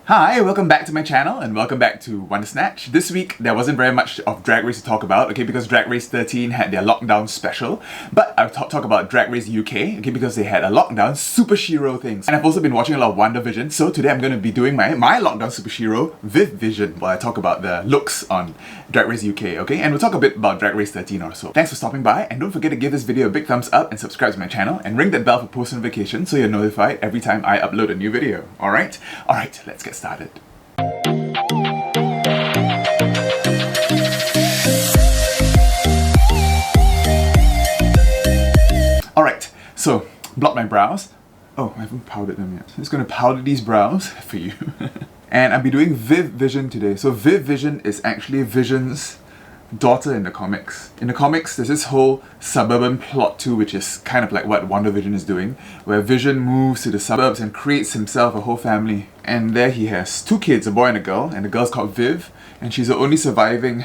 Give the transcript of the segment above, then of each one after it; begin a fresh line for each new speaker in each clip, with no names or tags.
Hi, welcome back to my channel and welcome back to Wondersnatch. This week there wasn't very much of Drag Race to talk about, okay, because Drag Race 13 had their lockdown special. But I'll talk about Drag Race UK, okay, because they had a lockdown Supershero things. And I've also been watching a lot of WandaVision, so today I'm going to be doing my lockdown Supershero, Viv Vision, while I talk about the looks on Drag Race UK, okay? And we'll talk a bit about Drag Race 13 or so. Thanks for stopping by, and don't forget to give this video a big thumbs up and subscribe to my channel and ring that bell for post notifications so you're notified every time I upload a new video, alright? Alright, let's get started. Alright, so blot my brows. Oh, I haven't powdered them yet. I'm just gonna powder these brows for you. And I'll be doing Viv Vision today. So Viv Vision is actually Vision's daughter in the comics. In the comics, there's this whole suburban plot too, which is kind of like what WandaVision is doing, where Vision moves to the suburbs and creates himself a whole family. And there he has two kids, a boy and a girl, and the girl's called Viv, and she's the only surviving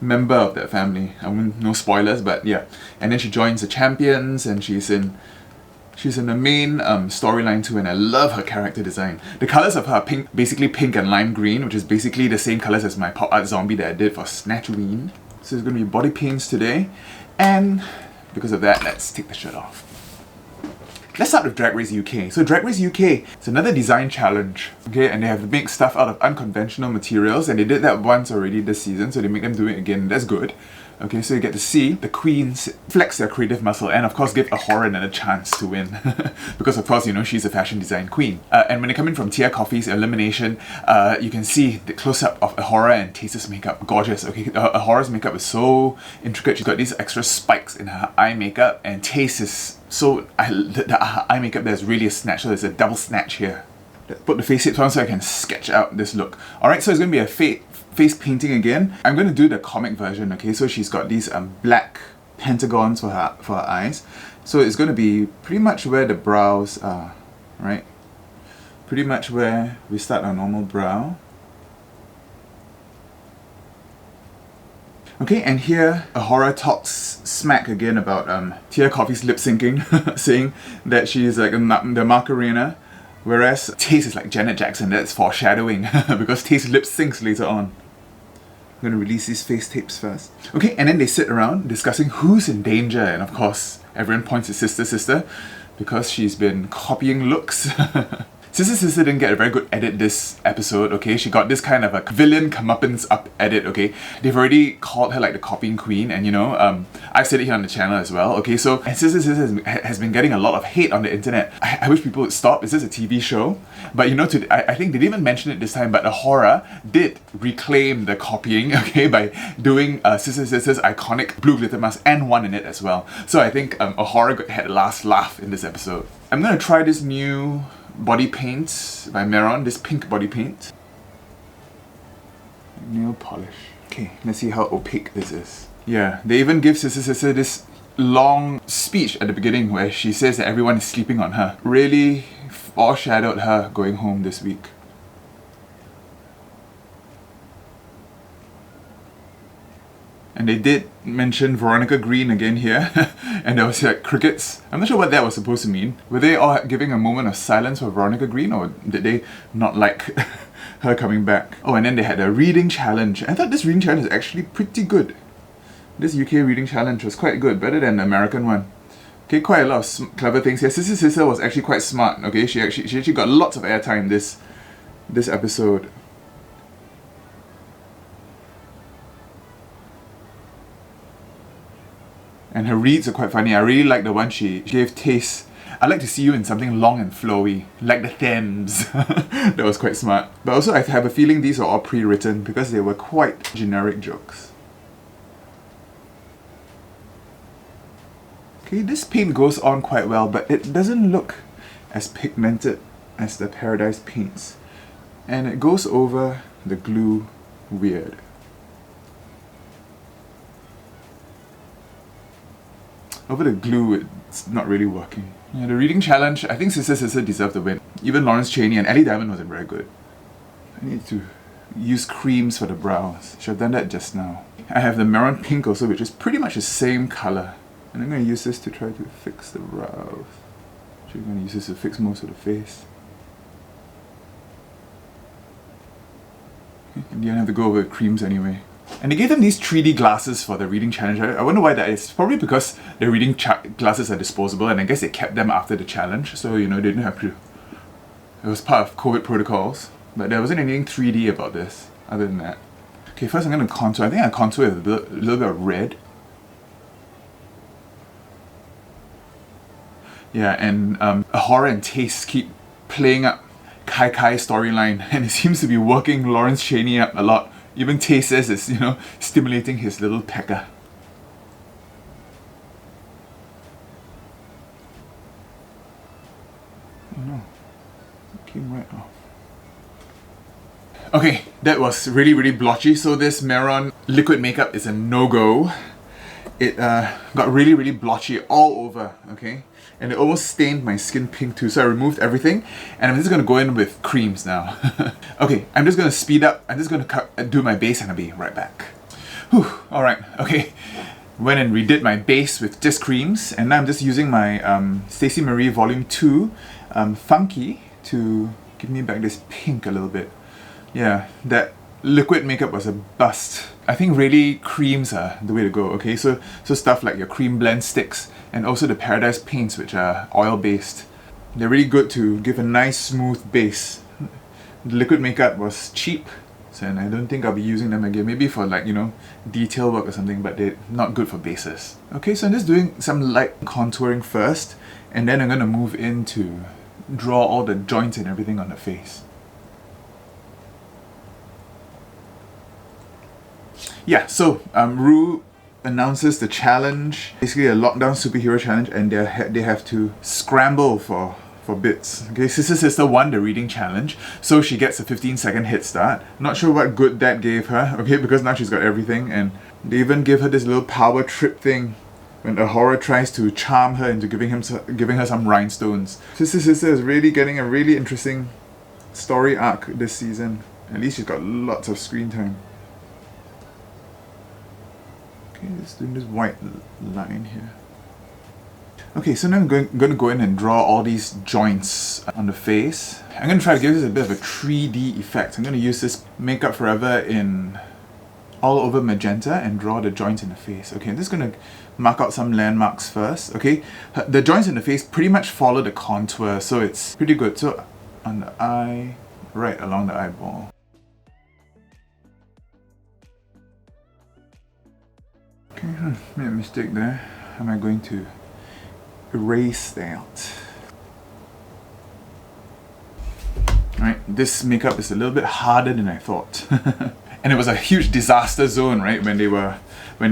member of that family. I mean, no spoilers, but yeah. And then she joins the Champions, and she's in the main storyline too, and I love her character design. The colours of her are pink, basically pink and lime green, which is basically the same colours as my pop art zombie that I did for Snatch. So it's going to be body paints today, and because of that, let's take the shirt off. Let's start with Drag Race UK. So Drag Race UK is another design challenge, okay, and they have to make stuff out of unconventional materials, and they did that once already this season, so they make them do it again. That's good. Okay, so you get to see the queens flex their creative muscle and of course give Ahura another chance to win. Because of course, you know, she's a fashion design queen. And when they come in from Tia Coffee's elimination, you can see the close-up of Ahura and Tace's makeup. Gorgeous, okay? Ahura's makeup is so intricate. She's got these extra spikes in her eye makeup, and Tace is so... the eye makeup there's really a snatch, so there's a double snatch here. Put the face tips on so I can sketch out this look. Alright, so it's going to be a face painting again. I'm going to do the comic version, okay? So she's got these black pentagons for her eyes. So it's going to be pretty much where the brows are, right? Pretty much where we start our normal brow. Okay, and here Ahura talks smack again about Tia Coffee's lip syncing, saying that she's like the Macarena, whereas Tace is like Janet Jackson. That's foreshadowing because Tace lip syncs later on. I'm going to release these face tapes first. Okay, and then they sit around discussing who's in danger, and of course everyone points at Sister because she's been copying looks. Sister didn't get a very good edit this episode, okay? She got this kind of a villain comeuppance up edit, okay? They've already called her like the copying queen, and you know, I've said it here on the channel as well, okay? So, and Sister has been getting a lot of hate on the internet. I wish people would stop. Is this a TV show? But you know, I think they didn't even mention it this time, but Ahura did reclaim the copying, okay, by doing Sister's iconic blue glitter mask and one in it as well. So I think Ahura had the last laugh in this episode. I'm gonna try this new body paint by Meron, this pink body paint. Nail polish. Okay, let's see how opaque this is. Yeah, they even give Sister this long speech at the beginning where she says that everyone is sleeping on her. Really foreshadowed her going home this week. And they did mention Veronica Green again here, and there was like crickets. I'm not sure what that was supposed to mean. Were they all giving a moment of silence for Veronica Green, or did they not like her coming back? Oh, and then they had a reading challenge. I thought this reading challenge is actually pretty good. This UK reading challenge was quite good, better than the American one. Okay, quite a lot of clever things here. Sister was actually quite smart, okay? She actually got lots of airtime this episode. And her reads are quite funny. I really like the one she gave Tace. I'd like to see you in something long and flowy, like the Thames. That was quite smart. But also I have a feeling these are all pre-written because they were quite generic jokes. Okay, this paint goes on quite well, but it doesn't look as pigmented as the Paradise paints. And it goes over the glue weird. Over the glue, it's not really working. Yeah, the reading challenge, I think Sister deserved the win. Even Lawrence Chaney and Ellie Diamond wasn't very good. I need to use creams for the brows. Should have done that just now. I have the Meron Pink also, which is pretty much the same colour. And I'm going to use this to try to fix the brows. Actually, I'm going to use this to fix most of the face. You didn't have to go over with creams anyway. And they gave them these 3D glasses for the reading challenge. I wonder why that is. Probably because the reading glasses are disposable, and I guess they kept them after the challenge, so you know, they didn't have to. It was part of COVID protocols, but there wasn't anything 3D about this, other than that. Okay, first I'm going to contour. I think I contour with a little bit of red. Yeah, and Horror and Taste keep playing up Kai Kai's storyline, and it seems to be working Lawrence Chaney up a lot. Even Taste says it's, you know, stimulating his little pecker. Oh no, it came right off. Okay, that was really, really blotchy. So this Meron liquid makeup is a no-go. It got really, really blotchy all over, okay? And it almost stained my skin pink too, so I removed everything. And I'm just going to go in with creams now. Okay, I'm just going to speed up. I'm just going to do my base and I'll be right back. Whew, alright, okay. Went and redid my base with just creams. And now I'm just using my Stacey Marie Volume 2 Funky to give me back this pink a little bit. Yeah, that liquid makeup was a bust. I think really creams are the way to go, okay? So stuff like your cream blend sticks and also the Paradise paints, which are oil based. They're really good to give a nice smooth base. The liquid makeup was cheap, so and I don't think I'll be using them again. Maybe for like, you know, detail work or something, but they're not good for bases. Okay, so I'm just doing some light contouring first, and then I'm gonna move in to draw all the joints and everything on the face. Yeah, so Rue announces the challenge, basically a Lockdown Superhero challenge, and they have to scramble for bits. Okay, Sister won the reading challenge, so she gets a 15-second head start. Not sure what good that gave her, okay, because now she's got everything, and they even give her this little power trip thing when a horror tries to charm her into giving her some rhinestones. Sister is really getting a really interesting story arc this season. At least she's got lots of screen time. Okay, just doing this white line here. Okay, so now I'm going to go in and draw all these joints on the face. I'm going to try to give this a bit of a 3D effect. I'm going to use this Makeup Forever in all over magenta and draw the joints in the face. Okay, I'm just going to mark out some landmarks first. Okay, the joints in the face pretty much follow the contour, so it's pretty good. So on the eye, right along the eyeball. Okay, made a mistake there. How am I going to erase that? Alright, this makeup is a little bit harder than I thought. And it was a huge disaster zone, right, when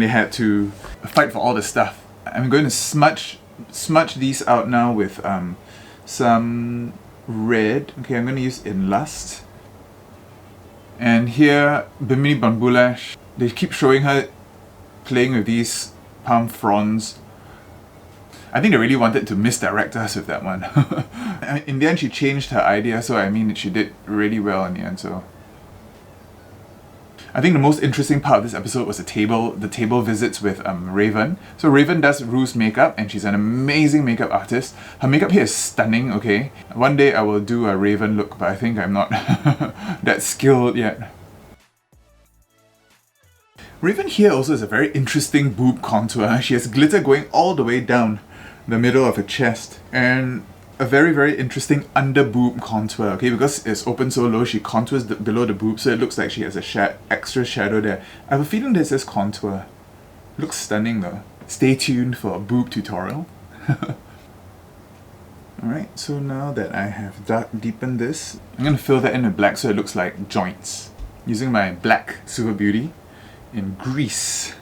they had to fight for all the stuff. I'm going to smudge these out now with some red. Okay, I'm going to use In Lust. And here, Bimini Banbulash, they keep showing her playing with these palm fronds. I think they really wanted to misdirect us with that one. In the end, she changed her idea, so I mean, she did really well in the end, so. I think the most interesting part of this episode was the table visits with Raven. So Raven does Rue's makeup, and she's an amazing makeup artist. Her makeup here is stunning, okay? One day I will do a Raven look, but I think I'm not that skilled yet. Raven here also has a very interesting boob contour. She has glitter going all the way down the middle of her chest, and a very, very interesting under boob contour, okay? Because it's open so low, she contours below the boob, so it looks like she has a extra shadow there. I have a feeling this is contour. Looks stunning though. Stay tuned for a boob tutorial. Alright, so now that I have deepened this, I'm going to fill that in with black so it looks like joints. Using my black Super Beauty in Grease.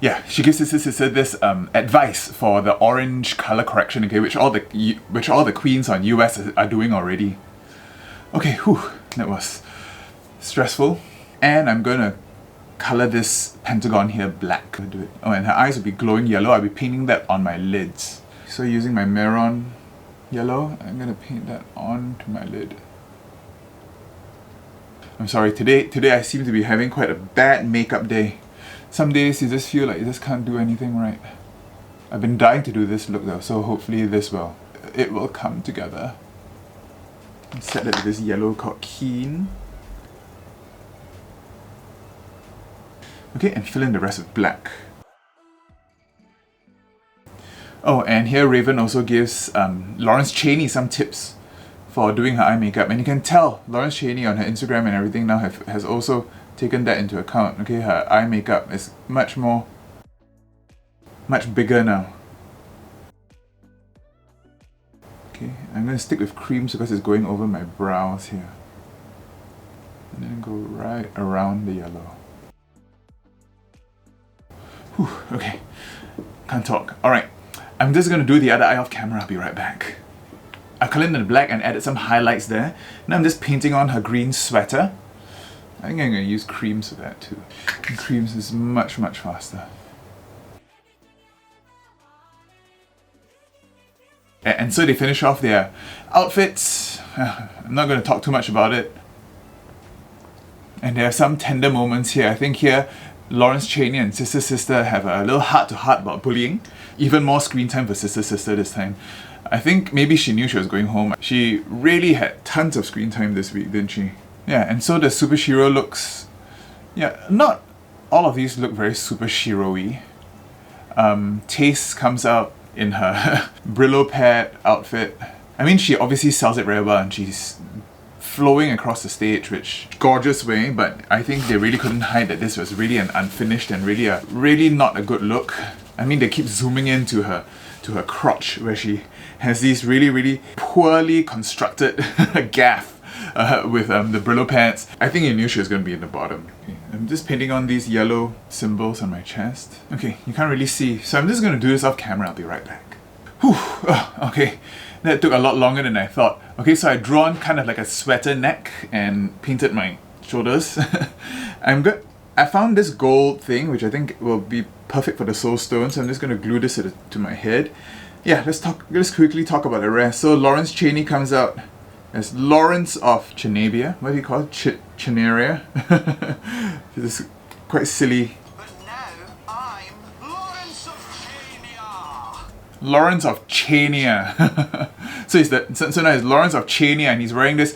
Yeah, she gives this advice for the orange color correction, okay, which all the queens on US are doing already. Okay, whew, that was stressful. And I'm gonna color this pentagon here black. Do it. Oh, and her eyes will be glowing yellow. I'll be painting that on my lids. So using my Meron yellow, I'm gonna paint that onto my lid. I'm sorry, today I seem to be having quite a bad makeup day. Some days you just feel like you just can't do anything right. I've been dying to do this look though, so hopefully it will come together. Set it with this yellow called Keen. Okay, and fill in the rest with black. Oh, and here Raven also gives Lawrence Chaney some tips for doing her eye makeup, and you can tell Lawrence Chaney on her Instagram and everything now has also taken that into account. Okay, her eye makeup is much bigger now. Okay, I'm going to stick with creams because it's going over my brows here. And then go right around the yellow. Whew, okay, can't talk. Alright, I'm just going to do the other eye off camera. I'll be right back. I colored in the black and added some highlights there. Now I'm just painting on her green sweater. I think I'm going to use creams for that too. And creams is much faster. And so they finish off their outfits. I'm not going to talk too much about it. And there are some tender moments here. I think here Lawrence Chaney and Sister have a little heart-to-heart about bullying. Even more screen time for Sister this time. I think maybe she knew she was going home. She really had tons of screen time this week, didn't she? Yeah, and so the Supershero looks... Yeah, not all of these look very Supershero-y. Taste comes out in her Brillo pad outfit. I mean, she obviously sells it very well and she's flowing across the stage, which gorgeous way, but I think they really couldn't hide that this was really an unfinished and really not a good look. I mean, they keep zooming into her crotch where she has these really poorly constructed gaff with the Brillo pads. I think you knew she was going to be in the bottom. Okay, I'm just painting on these yellow symbols on my chest. Okay, you can't really see, so I'm just going to do this off camera. I'll be right back. Whew, okay, that took a lot longer than I thought. Okay, so I drawn kind of like a sweater neck and painted my shoulders. I found this gold thing, which I think will be perfect for the soul stone, so I'm just going to glue this to my head. Yeah, let's quickly talk about the rest. So Lawrence Chaney comes out as Lawrence of Chenabia. What do you call it? Chenaria? This is quite silly.
But now I'm Lawrence of Chania.
Lawrence of Chania. So now it's Lawrence of Chania and he's wearing this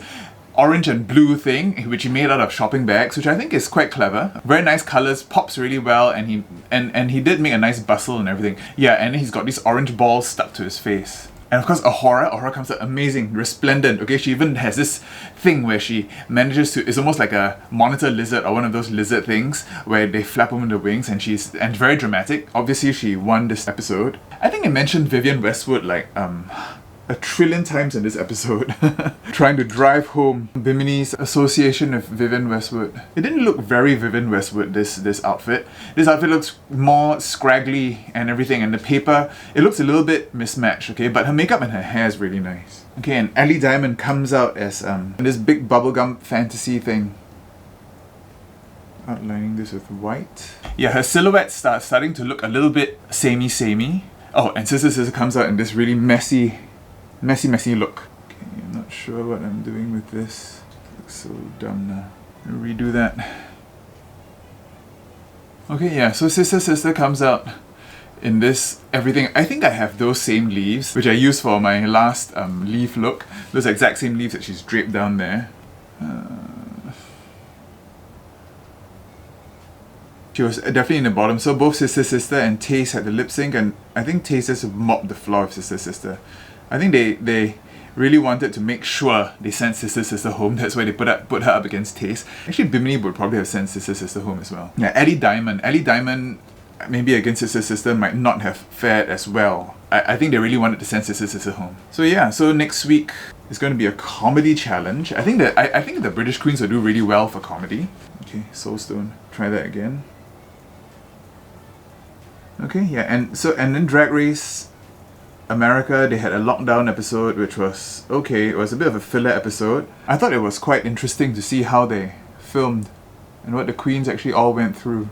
orange and blue thing, which he made out of shopping bags, which I think is quite clever. Very nice colors, pops really well, and he did make a nice bustle and everything. Yeah, and then he's got these orange balls stuck to his face. And of course, Ahura comes out amazing, resplendent. Okay, she even has this thing where she manages to, it's almost like a monitor lizard or one of those lizard things where they flap open the wings, and and very dramatic. Obviously, she won this episode. I think I mentioned Vivienne Westwood like a trillion times in this episode, trying to drive home Bimini's association with Vivienne Westwood. It didn't look very Vivienne Westwood, this outfit. This outfit looks more scraggly and everything, and the paper, it looks a little bit mismatched, okay? But her makeup and her hair is really nice. Okay, and Ellie Diamond comes out as this big bubblegum fantasy thing. Outlining this with white. Yeah, her silhouette starting to look a little bit samey. Oh, and Sister comes out in this really messy look. Okay, I'm not sure what I'm doing with this. It looks so dumb now. I'll redo that. Okay, yeah, so Sister comes out in this everything. I think I have those same leaves, which I used for my last leaf look. Those exact same leaves that she's draped down there. She was definitely in the bottom, so both Sister and Taste had the lip sync, and I think Taste just mopped the floor of Sister. I think they really wanted to make sure they sent Sister home. That's why they put her up against Taste. Actually, Bimini would probably have sent Sister home as well. Yeah, Ellie Diamond, maybe against Sister might not have fared as well. I think they really wanted to send Sister home. So yeah, so next week is going to be a comedy challenge. I think the British Queens will do really well for comedy. Okay, Soulstone, try that again. Okay, yeah, and then Drag Race America, they had a lockdown episode, which was okay. It was a bit of a filler episode. I thought it was quite interesting to see how they filmed and what the queens actually all went through.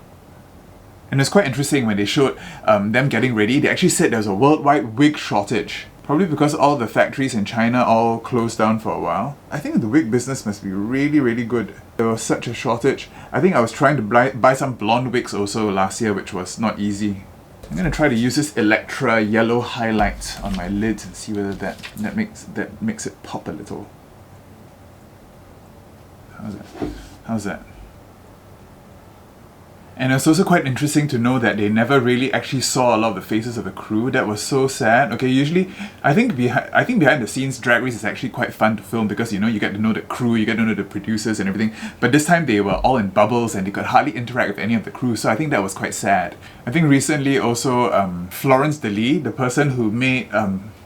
And it's quite interesting when they showed them getting ready. They actually said there was a worldwide wig shortage. Probably because all the factories in China all closed down for a while. I think the wig business must be really good. There was such a shortage. I think I was trying to buy some blonde wigs also last year, which was not easy. I'm gonna try to use this Electra yellow highlight on my lids and see whether that makes it pop a little. How's that? And it's also quite interesting to know that they never really actually saw a lot of the faces of the crew. That was so sad. Okay, usually I think behind the scenes Drag Race is actually quite fun to film because you get to know the crew, you get to know the producers and everything. But this time they were all in bubbles and they could hardly interact with any of the crew. So I think that was quite sad. I think recently also Florence DeLee, the person who made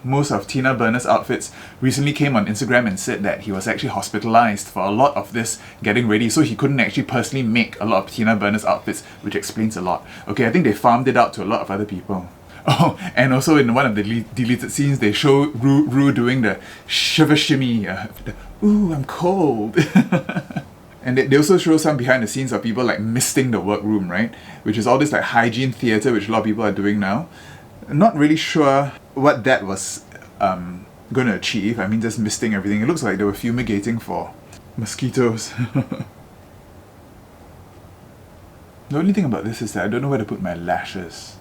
most of Tina Burner's outfits, recently came on Instagram and said that he was actually hospitalized for a lot of this getting ready, so he couldn't actually personally make a lot of Tina Burner's outfits, which explains a lot. Okay, I think they farmed it out to a lot of other people. Oh, and also in one of the deleted scenes, they show Rue doing the shiver shimmy, ooh, I'm cold. And they also show some behind the scenes of people like misting the workroom, right? Which is all this like hygiene theatre which a lot of people are doing now. I'm not really sure what that was going to achieve. I mean, just misting everything. It looks like they were fumigating for mosquitoes. The only thing about this is that I don't know where to put my lashes.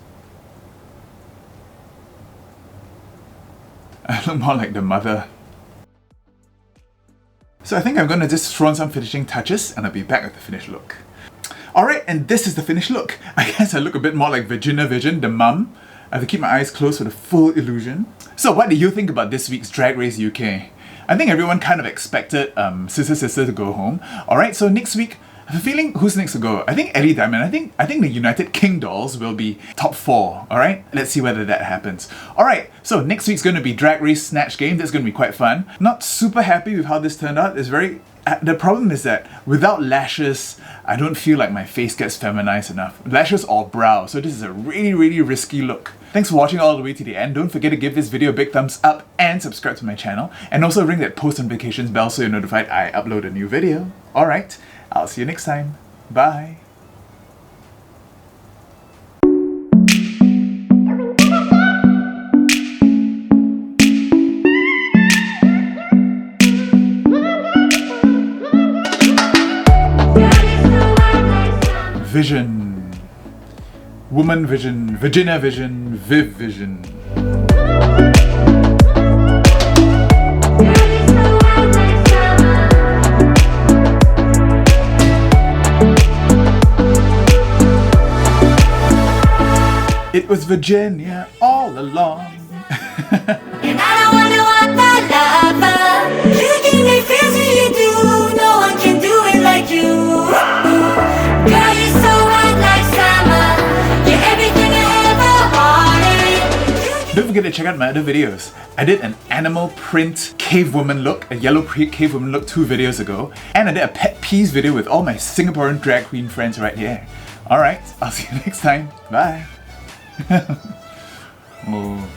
I look more like the mother. So I think I'm going to just throw on some finishing touches and I'll be back with the finished look. Alright, and this is the finished look. I guess I look a bit more like Viv Vision, the mum. I have to keep my eyes closed for the full illusion. So what do you think about this week's Drag Race UK? I think everyone kind of expected Sister to go home. Alright, so next week, I have a feeling who's next to go? I think Ellie Diamond. I think the United King dolls will be top 4. Alright, let's see whether that happens. Alright, so next week's going to be Drag Race Snatch game. That's going to be quite fun. Not super happy with how this turned out. It's very... The problem is that without lashes, I don't feel like my face gets feminized enough. Lashes or brow, so this is a really risky look. Thanks for watching all the way to the end. Don't forget to give this video a big thumbs up and subscribe to my channel. And also ring that post notifications bell so you're notified I upload a new video. Alright, I'll see you next time. Bye. Vision, Woman Vision, Virginia Vision, Viv Vision. It was Virginia all along.
And I don't wonder what the lover. You give me feels when you do. No one can do it like you. Girl, you're so hot like summer. You're everything I ever wanted.
Don't forget to check out my other videos. I did an animal print cave woman look, a yellow cave woman look 2 videos ago. And I did a pet peeves video with all my Singaporean drag queen friends right here. Alright, I'll see you next time. Bye. Oh.